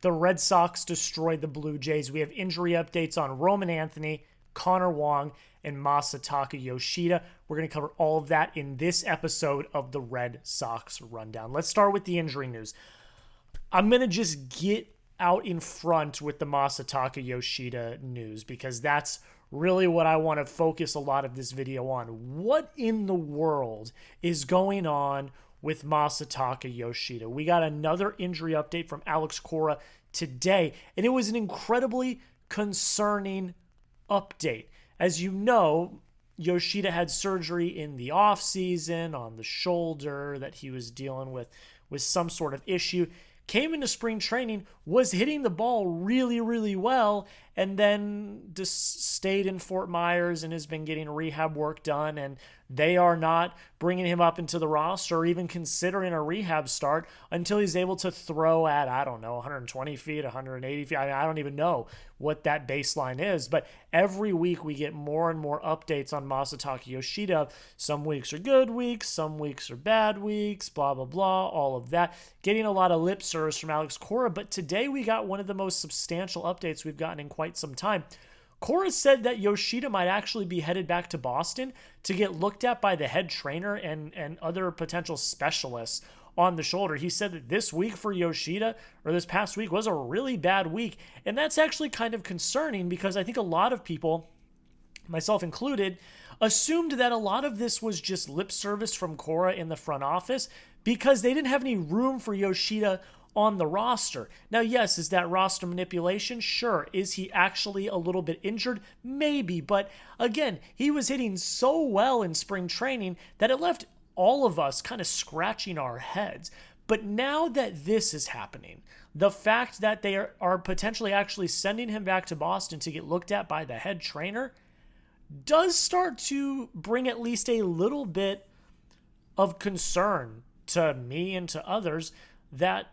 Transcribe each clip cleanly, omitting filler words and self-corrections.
The Red Sox destroyed the Blue Jays. We have injury updates on Roman Anthony, Connor Wong, and Masataka Yoshida. We're going to cover all of that in this episode of the Red Sox Rundown. Let's start with the injury news. I'm going to just get out in front with the Masataka Yoshida news because that's really what I want to focus a lot of this video on. What in the world is going on with Masataka Yoshida? We got another injury update from Alex Cora today, and it was an incredibly concerning update. As you know, Yoshida had surgery in the offseason on the shoulder that he was dealing with some sort of issue. Came into spring training, was hitting the ball really, really well, and then just stayed in Fort Myers and has been getting rehab work done, and they are not bringing him up into the roster or even considering a rehab start until he's able to throw at, 120 feet, 180 feet. I don't even know what that baseline is, but every week we get more and more updates on Masataka Yoshida. Some weeks are good weeks, some weeks are bad weeks, blah, blah, blah, all of that. Getting a lot of lip service from Alex Cora, but today we got one of the most substantial updates we've gotten in quite some time. Cora said that Yoshida might actually be headed back to Boston to get looked at by the head trainer and other potential specialists on the shoulder. He said that this week for Yoshida, or this past week, was a really bad week. And that's actually kind of concerning because I think a lot of people, myself included, assumed that a lot of this was just lip service from Cora in the front office because they didn't have any room for Yoshida on the roster. Now, yes, is that roster manipulation? Sure. Is he actually a little bit injured? Maybe. But again, he was hitting so well in spring training that it left all of us kind of scratching our heads. But now that this is happening, the fact that they are potentially actually sending him back to Boston to get looked at by the head trainer does start to bring at least a little bit of concern to me and to others that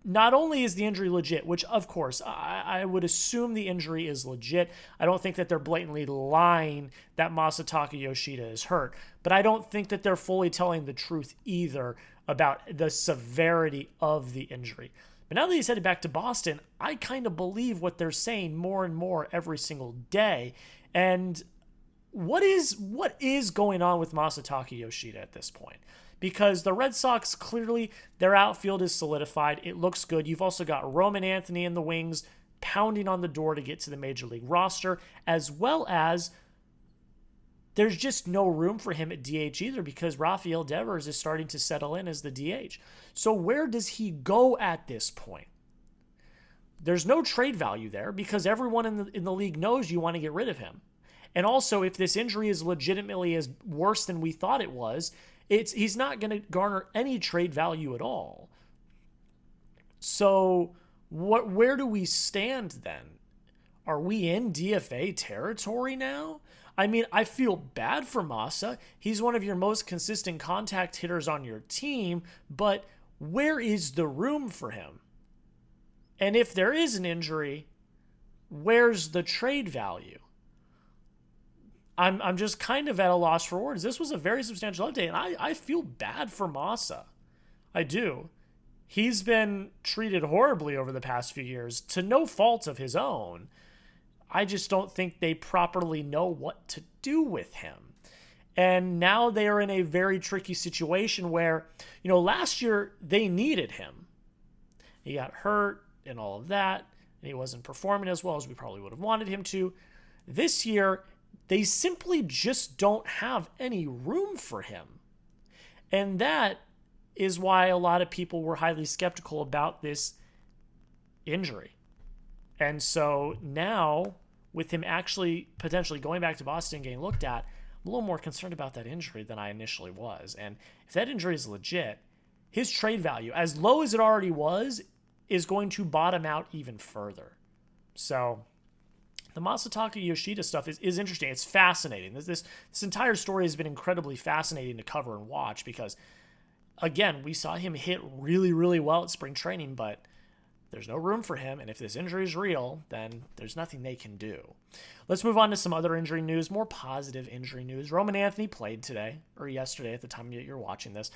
not only is the injury legit, which of course I would assume the injury is legit. I don't think that they're blatantly lying that Masataka Yoshida is hurt, but I don't think that they're fully telling the truth either about the severity of the injury. But now that he's headed back to Boston, I kind of believe what they're saying more and more every single day. And what is going on with Masataka Yoshida at this point? Because the Red Sox, clearly, their outfield is solidified. It looks good. You've also got Roman Anthony in the wings pounding on the door to get to the Major League roster, as well as there's just no room for him at DH either because Rafael Devers is starting to settle in as the DH. So where does he go at this point? There's no trade value there because everyone in the league knows you want to get rid of him. And also, if this injury is legitimately as worse than we thought it was, he's not going to garner any trade value at all. So where do we stand then? Are we in DFA territory now? I mean, I feel bad for Masa. He's one of your most consistent contact hitters on your team, but where is the room for him? And if there is an injury, where's the trade value? I'm just kind of at a loss for words. This was a very substantial update, and I feel bad for Masa. I do. He's been treated horribly over the past few years to no fault of his own. I just don't think they properly know what to do with him. And now they are in a very tricky situation where, last year they needed him. He got hurt and all of that, and he wasn't performing as well as we probably would have wanted him to. This year, they simply just don't have any room for him. And that is why a lot of people were highly skeptical about this injury. And so now, with him actually potentially going back to Boston and getting looked at, I'm a little more concerned about that injury than I initially was. And if that injury is legit, his trade value, as low as it already was, is going to bottom out even further. So the Masataka Yoshida stuff is interesting. It's fascinating. This entire story has been incredibly fascinating to cover and watch because, again, we saw him hit really, really well at spring training, but there's no room for him. And if this injury is real, then there's nothing they can do. Let's move on to some other injury news, more positive injury news. Roman Anthony played today, or yesterday at the time you're watching this.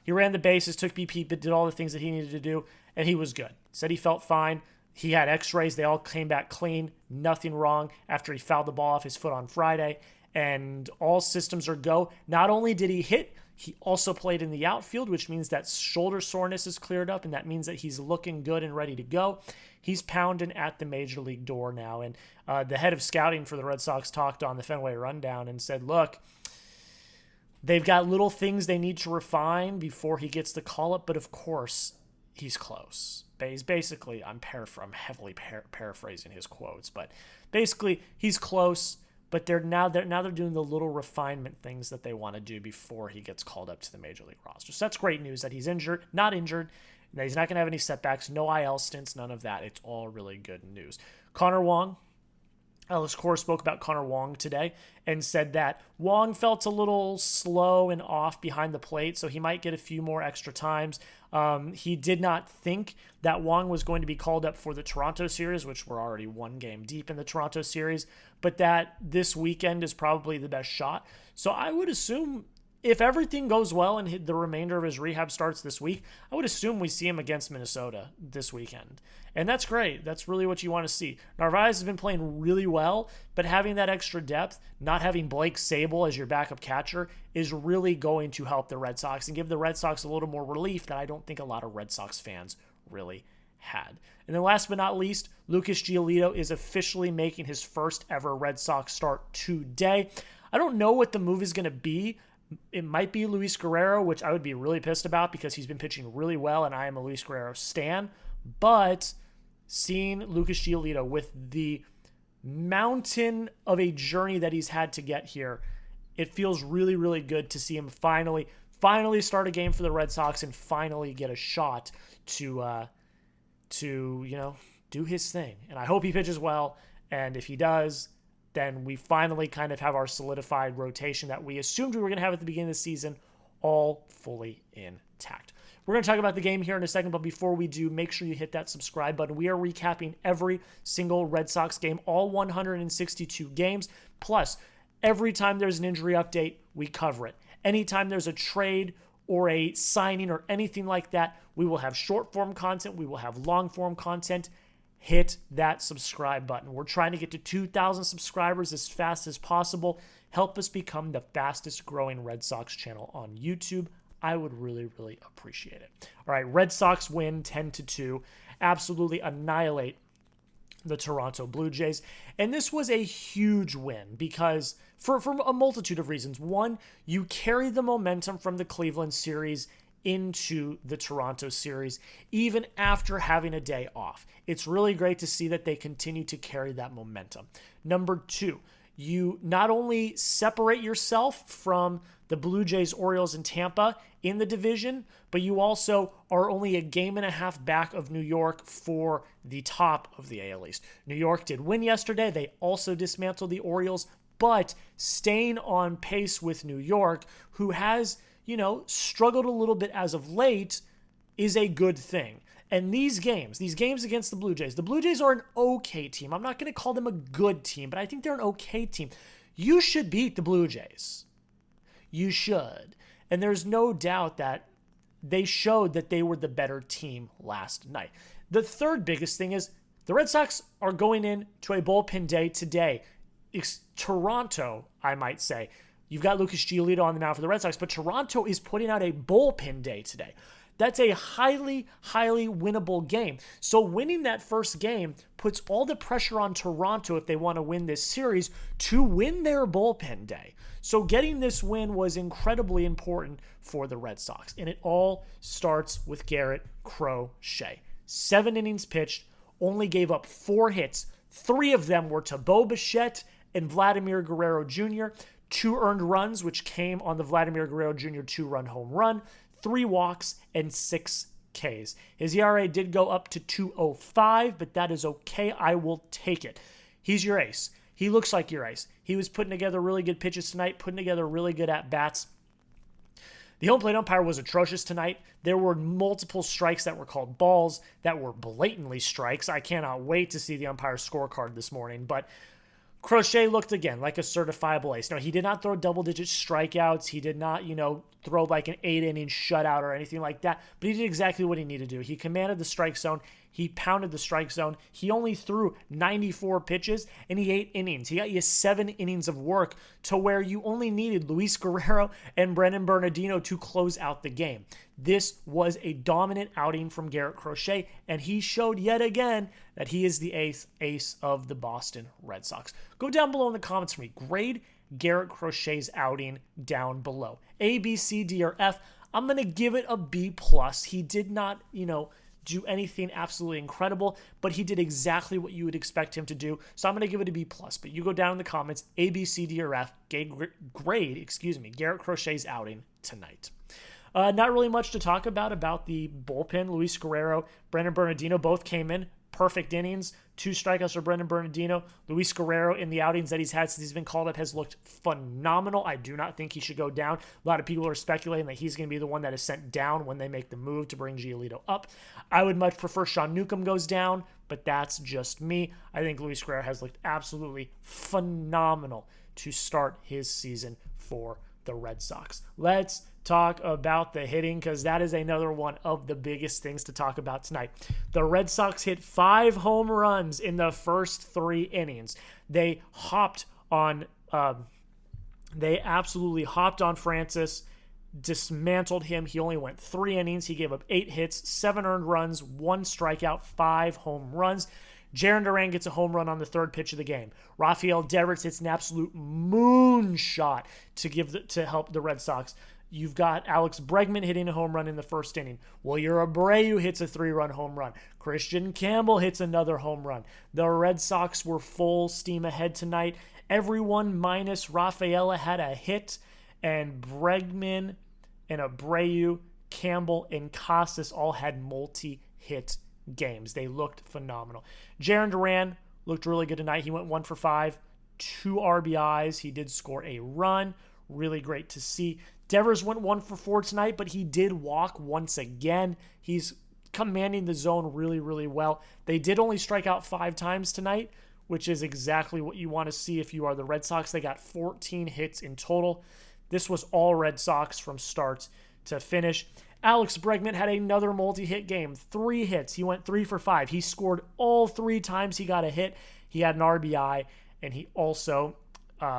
He ran the bases, took BP, but did all the things that he needed to do, and he was good. Said he felt fine. He had x-rays. They all came back clean. Nothing wrong after he fouled the ball off his foot on Friday. And all systems are go. Not only did he hit, he also played in the outfield, which means that shoulder soreness is cleared up, and that means that he's looking good and ready to go. He's pounding at the major league door now. And the head of scouting for the Red Sox talked on the Fenway Rundown and said, look, they've got little things they need to refine before he gets the call-up, but of course, he's close. He's basically, I'm heavily paraphrasing his quotes, but basically he's close, but they're doing the little refinement things that they want to do before he gets called up to the major league roster. So that's great news that he's not injured, that he's not going to have any setbacks, no IL stints, none of that. It's all really good news. Connor Wong. Alex Cora spoke about Connor Wong today and said that Wong felt a little slow and off behind the plate, so he might get a few more extra times. He did not think that Wong was going to be called up for the Toronto series, which we're already one game deep in the Toronto series, but that this weekend is probably the best shot. So I would assume if everything goes well and the remainder of his rehab starts this week, I would assume we see him against Minnesota this weekend. And that's great. That's really what you want to see. Narvaez has been playing really well, but having that extra depth, not having Blake Sable as your backup catcher, is really going to help the Red Sox and give the Red Sox a little more relief that I don't think a lot of Red Sox fans really had. And then last but not least, Lucas Giolito is officially making his first ever Red Sox start today. I don't know what the move is going to be. It might be Luis Guerrero, which I would be really pissed about because he's been pitching really well and I am a Luis Guerrero stan. But seeing Lucas Giolito with the mountain of a journey that he's had to get here, it feels really, really good to see him finally start a game for the Red Sox and finally get a shot to do his thing. And I hope he pitches well. And if he does, then we finally kind of have our solidified rotation that we assumed we were going to have at the beginning of the season all fully intact. We're going to talk about the game here in a second, but before we do, make sure you hit that subscribe button. We are recapping every single Red Sox game, all 162 games. Plus, every time there's an injury update, we cover it. Anytime there's a trade or a signing or anything like that, we will have short-form content. We will have long-form content. Hit that subscribe button. We're trying to get to 2,000 subscribers as fast as possible. Help us become the fastest growing Red Sox channel on YouTube. I would really, really appreciate it. All right, Red Sox win 10-2. Absolutely annihilate the Toronto Blue Jays. And this was a huge win because for a multitude of reasons. One, you carry the momentum from the Cleveland series into the Toronto series, even after having a day off. It's really great to see that they continue to carry that momentum. Number two, you not only separate yourself from the Blue Jays, Orioles, and Tampa in the division, but you also are only a game and a half back of New York for the top of the AL East. New York did win yesterday. They also dismantled the Orioles, but staying on pace with New York, who has struggled a little bit as of late, is a good thing. And these games against the Blue Jays are an okay team. I'm not going to call them a good team, but I think they're an okay team. You should beat the Blue Jays. You should. And there's no doubt that they showed that they were the better team last night. The third biggest thing is the Red Sox are going into a bullpen day today. It's Toronto, I might say. You've got Lucas Giolito on the mound for the Red Sox, but Toronto is putting out a bullpen day today. That's a highly, highly winnable game. So winning that first game puts all the pressure on Toronto if they want to win this series to win their bullpen day. So getting this win was incredibly important for the Red Sox. And it all starts with Garrett Crochet. 7 innings pitched, only gave up 4 hits. 3 of them were to Bo Bichette and Vladimir Guerrero Jr., 2 earned runs, which came on the Vladimir Guerrero Jr. 2-run home run, 3 walks, and 6 Ks. His ERA did go up to 2.05, but that is okay. I will take it. He's your ace. He looks like your ace. He was putting together really good pitches tonight, putting together really good at-bats. The home plate umpire was atrocious tonight. There were multiple strikes that were called balls that were blatantly strikes. I cannot wait to see the umpire's scorecard this morning, but Crochet looked again like a certifiable ace. No, he did not throw double-digit strikeouts. He did not, throw like an 8-inning shutout or anything like that. But he did exactly what he needed to do. He commanded the strike zone. He pounded the strike zone. He only threw 94 pitches, and he 8 innings. He got you 7 innings of work to where you only needed Luis Guerrero and Brennan Bernardino to close out the game. This was a dominant outing from Garrett Crochet, and he showed yet again that he is the ace of the Boston Red Sox. Go down below in the comments for me. Grade Garrett Crochet's outing down below. A, B, C, D, or F. I'm going to give it a B+. He did not, do anything absolutely incredible, but he did exactly what you would expect him to do. So I'm going to give it a B+. But you go down in the comments, A, B, C, D, or F. Grade Garrett Crochet's outing tonight. Not really much to talk about the bullpen. Luis Guerrero, Brennan Bernardino both came in. Perfect innings. 2 strikeouts for Brennan Bernardino. Luis Guerrero, in the outings that he's had since he's been called up, has looked phenomenal. I do not think he should go down. A lot of people are speculating that he's going to be the one that is sent down when they make the move to bring Giolito up. I would much prefer Sean Newcomb goes down, but that's just me. I think Luis Guerrero has looked absolutely phenomenal to start his season for the Red Sox. Let's talk about the hitting, because that is another one of the biggest things to talk about tonight. The Red Sox hit 5 home runs in the first 3 innings. They absolutely hopped on Francis, dismantled him. He only went 3 innings. He gave up 8 hits, 7 earned runs, 1 strikeout, 5 home runs. Jarren Duran gets a home run on the 3rd pitch of the game. Rafael Devers hits an absolute moonshot to help the Red Sox. You've got Alex Bregman hitting a home run in the 1st inning. Wilyer Abreu hits a 3-run home run. Kristian Campbell hits another home run. The Red Sox were full steam ahead tonight. Everyone minus Rafaela had a hit, and Bregman and Abreu, Campbell, and Casas all had multi-hit games. They looked phenomenal. Jarren Duran looked really good tonight. He went 1 for 5, 2 RBIs. He did score a run. Really great to see. Devers went 1 for 4 tonight, but he did walk once again. He's commanding the zone really, really well. They did only strike out 5 times tonight, which is exactly what you want to see if you are the Red Sox. They got 14 hits in total. This was all Red Sox from start to finish. Alex Bregman had another multi-hit game. 3 hits. He went 3 for 5. He scored all 3 times he got a hit. He had an RBI, and he also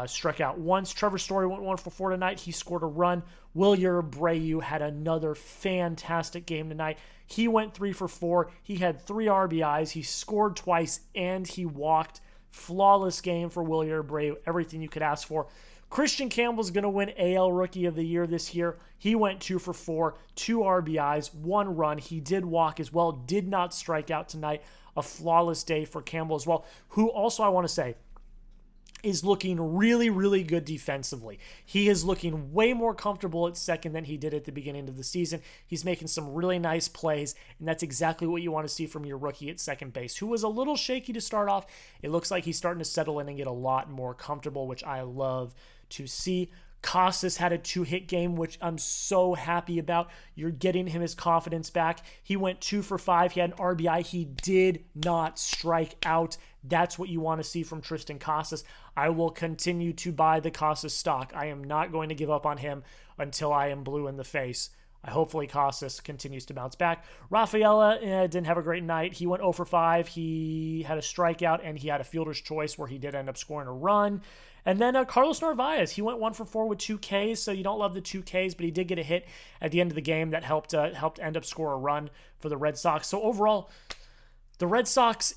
struck out once. Trevor Story went 1 for 4 tonight. He scored a run. Wilyer Abreu had another fantastic game tonight. He went 3 for 4. He had 3 RBIs. He scored twice, and he walked. Flawless game for Wilyer Abreu. Everything you could ask for. Kristian Campbell's going to win AL Rookie of the Year this year. He went 2 for 4, 2 RBIs, 1 run. He did walk as well, did not strike out tonight. A flawless day for Campbell as well, who also, I want to say, is looking really, really good defensively. He is looking way more comfortable at second than he did at the beginning of the season. He's making some really nice plays, and that's exactly what you want to see from your rookie at second base, who was a little shaky to start off. It looks like he's starting to settle in and get a lot more comfortable, which I love to see. Casas had a 2-hit game, which I'm so happy about. You're getting him his confidence back. He went 2 for 5. He had an RBI. He did not strike out. That's what you want to see from Tristan Casas. I will continue to buy the Casas stock. I am not going to give up on him until I am blue in the face. Hopefully Casas continues to bounce back. Rafaela didn't have a great night. He went 0 for 5. He had a strikeout, and he had a fielder's choice where he did end up scoring a run. And then Carlos Narvaez, he went 1 for 4 with 2 Ks, so you don't love the 2 Ks, but he did get a hit at the end of the game that helped end up score a run for the Red Sox. So overall, the Red Sox,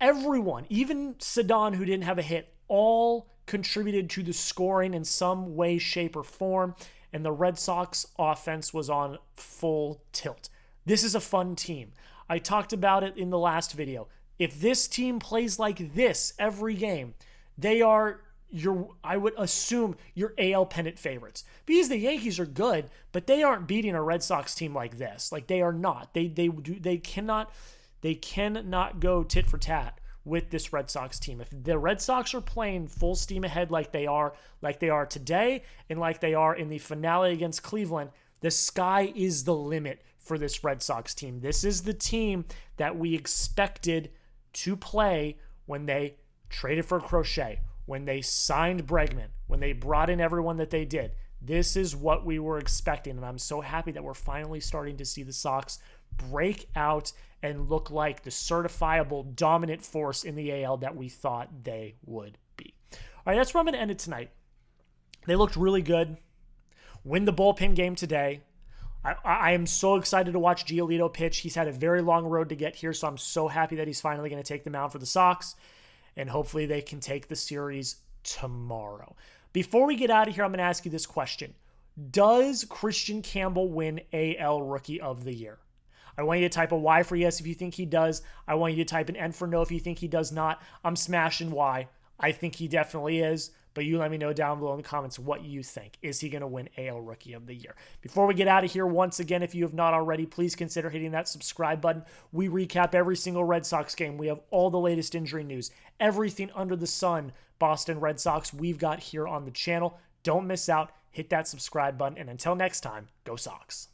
everyone, even Cedon, who didn't have a hit, all contributed to the scoring in some way, shape, or form, and the Red Sox offense was on full tilt. This is a fun team. I talked about it in the last video. If this team plays like this every game, they are I would assume your AL pennant favorites. Because the Yankees are good, but they aren't beating a Red Sox team like this. Like, they are not. They cannot go tit for tat with this Red Sox team. If the Red Sox are playing full steam ahead like they are today, and like they are in the finale against Cleveland, The sky is the limit for this Red Sox team. This is the team that we expected to play when they traded for Crochet, when they signed Bregman, when they brought in everyone that they did. This is what we were expecting, and I'm so happy that we're finally starting to see the Sox break out and look like the certifiable dominant force in the AL that we thought they would be. All right, that's where I'm going to end it tonight. They looked really good. Win the bullpen game today. I am so excited to watch Giolito pitch. He's had a very long road to get here, so I'm so happy that he's finally going to take the mound for the Sox, and hopefully they can take the series tomorrow. Before we get out of here, I'm going to ask you this question. Does Kristian Campbell win AL Rookie of the Year? I want you to type a Y for yes if you think he does. I want you to type an N for no if you think he does not. I'm smashing Y. I think he definitely is, but you let me know down below in the comments what you think. Is he going to win AL Rookie of the Year? Before we get out of here, once again, if you have not already, please consider hitting that subscribe button. We recap every single Red Sox game. We have all the latest injury news. Everything under the sun Boston Red Sox we've got here on the channel. Don't miss out. Hit that subscribe button. And until next time, go Sox.